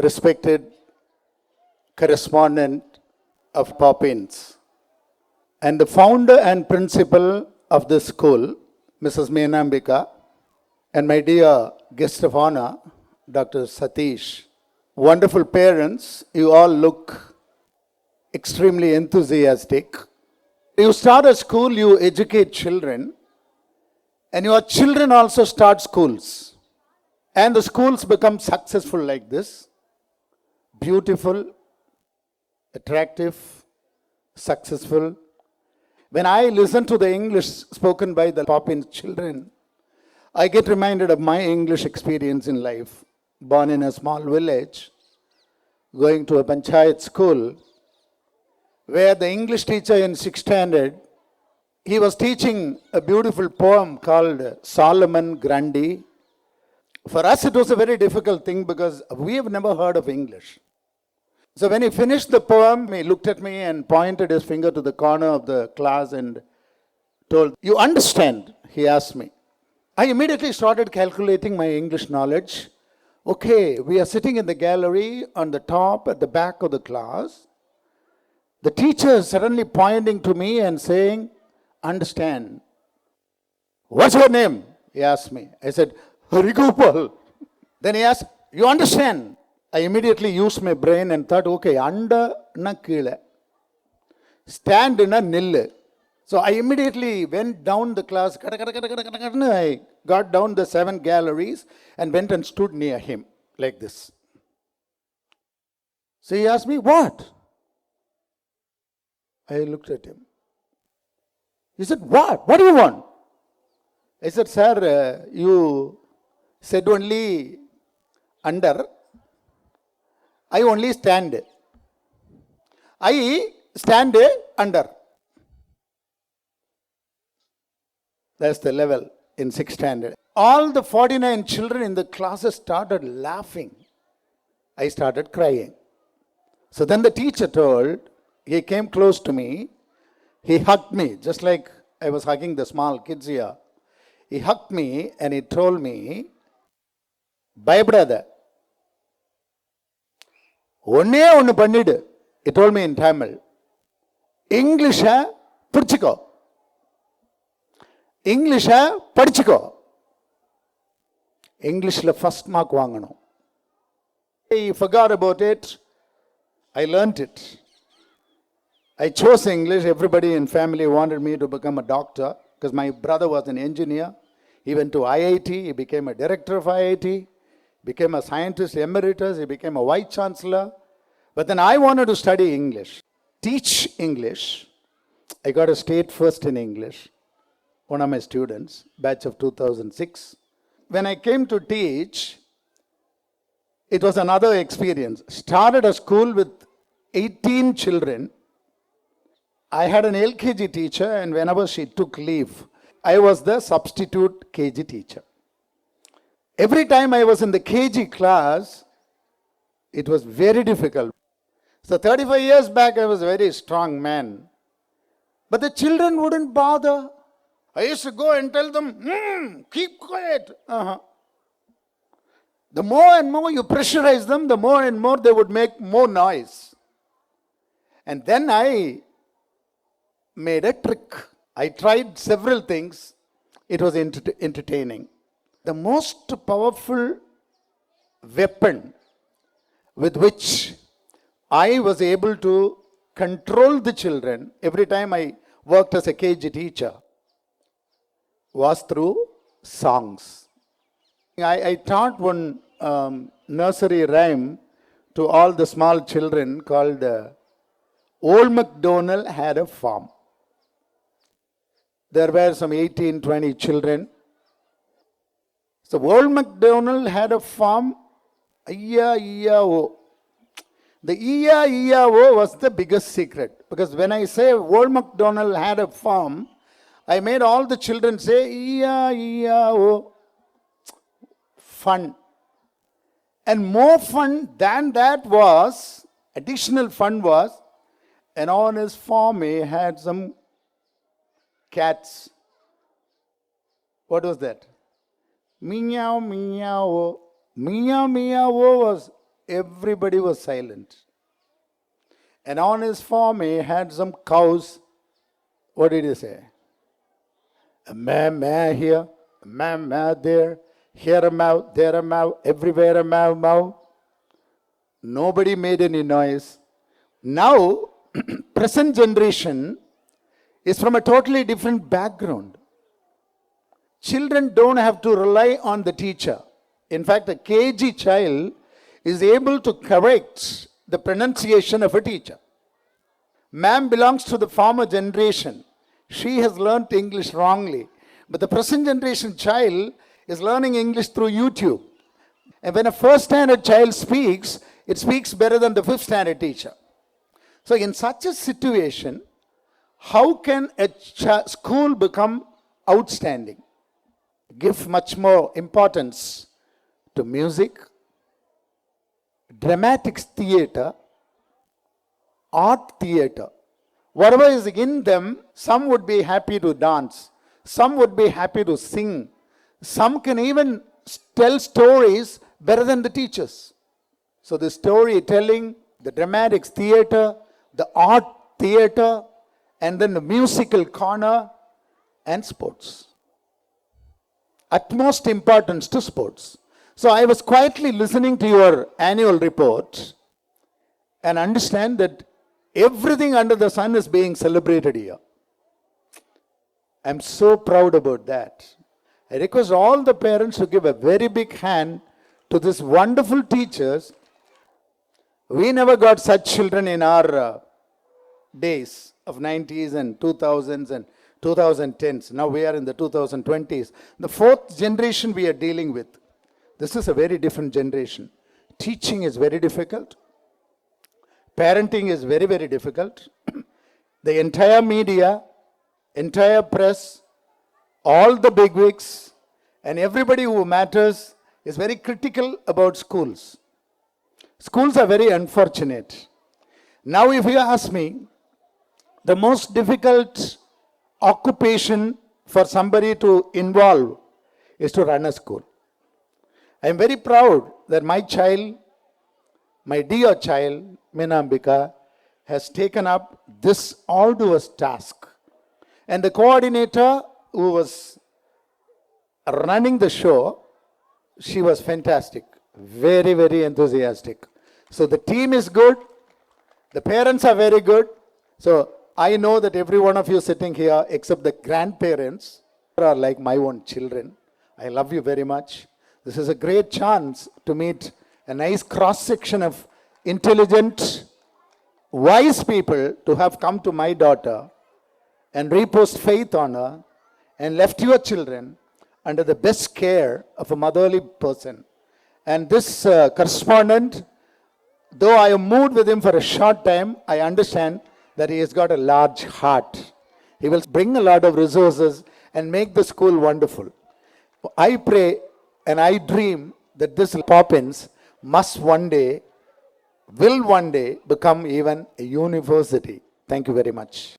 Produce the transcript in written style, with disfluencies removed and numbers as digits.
respected correspondent of Poppins, and the founder and principal of this school, Mrs. Meenambika, and my dear guest of honor, Dr. Satish. Wonderful parents, you all look extremely enthusiastic. You start a school, you educate children, and your children also start schools. And the schools become successful like this. Beautiful, attractive, successful. When I listen to the English spoken by the Poppins children, I get reminded of my English experience in life. Born in a small village, going to a panchayat school, where the English teacher in 6th standard, he was teaching a beautiful poem called Solomon Grundy. For us, it was a very difficult thing because we have never heard of English. So when he finished the poem, he looked at me and pointed his finger to the corner of the class and told, "You understand?" He asked me. I immediately started calculating my English knowledge. Okay, we are sitting in the gallery on the top at the back of the class. The teacher is suddenly pointing to me and saying, "Understand." "What's your name?" he asked me. I said, "Harigopal." Then he asked, "You understand?" I immediately used my brain and thought, okay, under na keela, stand na nil. So I immediately went down the class. I got down the 7 galleries and went and stood near him like this. So he asked me, "What?" I looked at him. He said, "What? What do you want?" I said, "Sir, you said only under. I only stand. I stand under." That's the level in 6th standard. All the 49 children in the classes started laughing. I started crying. So then the teacher he came close to me. He hugged me, just like I was hugging the small kids here. He hugged me and he told me, "Bayapadaada. Onne onnu pannidu." He told me in Tamil. "English pudichiko. English padichiko. English la first mark vaanganum." I forgot about it. I learnt it. I chose English. Everybody in family wanted me to become a doctor because my brother was an engineer. He went to IIT. He became a director of IIT. Became a scientist emeritus. He became a vice chancellor. But then I wanted to study English, teach English. I got a state first in English. One of my students, batch of 2006. When I came to teach, it was another experience. Started a school with 18 children. I had an LKG teacher, and whenever she took leave, I was the substitute KG teacher. Every time I was in the KG class, it was very difficult. So 35 years back, I was a very strong man. But the children wouldn't bother. I used to go and tell them, "Keep quiet." The more and more you pressurize them, the more and more they would make more noise. And then I made a trick. I tried several things. It was entertaining. The most powerful weapon with which I was able to control the children every time I worked as a KG teacher was through songs. I taught one nursery rhyme to all the small children called "Old MacDonald Had a Farm." There were some 18, 20 children. So Old MacDonald had a farm. E-I-E-I-O. The E-I-E-I-O was the biggest secret. Because when I say Old MacDonald had a farm, I made all the children say E-I-E-I-O. Fun. And more fun than that was, additional fun was, and on his farm he had some cats. What was that? Meow, meow. Meow, meow was everybody was silent. And on his farm, he had some cows. What did he say? A meh here, a meh there, here a mow, there a mow, everywhere a mow. Nobody made any noise. Now, present generation is from a totally different background. Children don't have to rely on the teacher. In fact, a KG child is able to correct the pronunciation of a teacher. Ma'am belongs to the former generation. She has learnt English wrongly. But the present generation child is learning English through YouTube. And when a first standard child speaks, it speaks better than the fifth standard teacher. So in such a situation, how can a school become outstanding? Give much more importance to music, dramatic theater, art theater. Whatever is in them, some would be happy to dance, some would be happy to sing, some can even tell stories better than the teachers. So the storytelling, the dramatic theater, the art theater, and then the musical corner and sports. Utmost importance to sports. So I was quietly listening to your annual report and understand that everything under the sun is being celebrated here. I'm so proud about that. I request all the parents to give a very big hand to these wonderful teachers. We never got such children in our days of 90s and 2000s and 2010s. Now we are in the 2020s. The fourth generation we are dealing with. This is a very different generation. Teaching is very difficult. Parenting is very, very difficult. The entire media, entire press, all the bigwigs, and everybody who matters is very critical about schools. Schools are very unfortunate. Now if you ask me, the most difficult occupation for somebody to involve is to run a school. I am very proud that my child, my dear child, Meenambika, has taken up this arduous task. And the coordinator who was running the show, she was fantastic. Very, very enthusiastic. So the team is good. The parents are very good. So I know that every one of you sitting here, except the grandparents, are like my own children. I love you very much. This is a great chance to meet a nice cross-section of intelligent, wise people to have come to my daughter and reposed faith on her and left your children under the best care of a motherly person. And this correspondent, though I have moved with him for a short time, I understand that he has got a large heart. He will bring a lot of resources and make the school wonderful. I pray and I dream that this Poppins will one day become even a university. Thank you very much.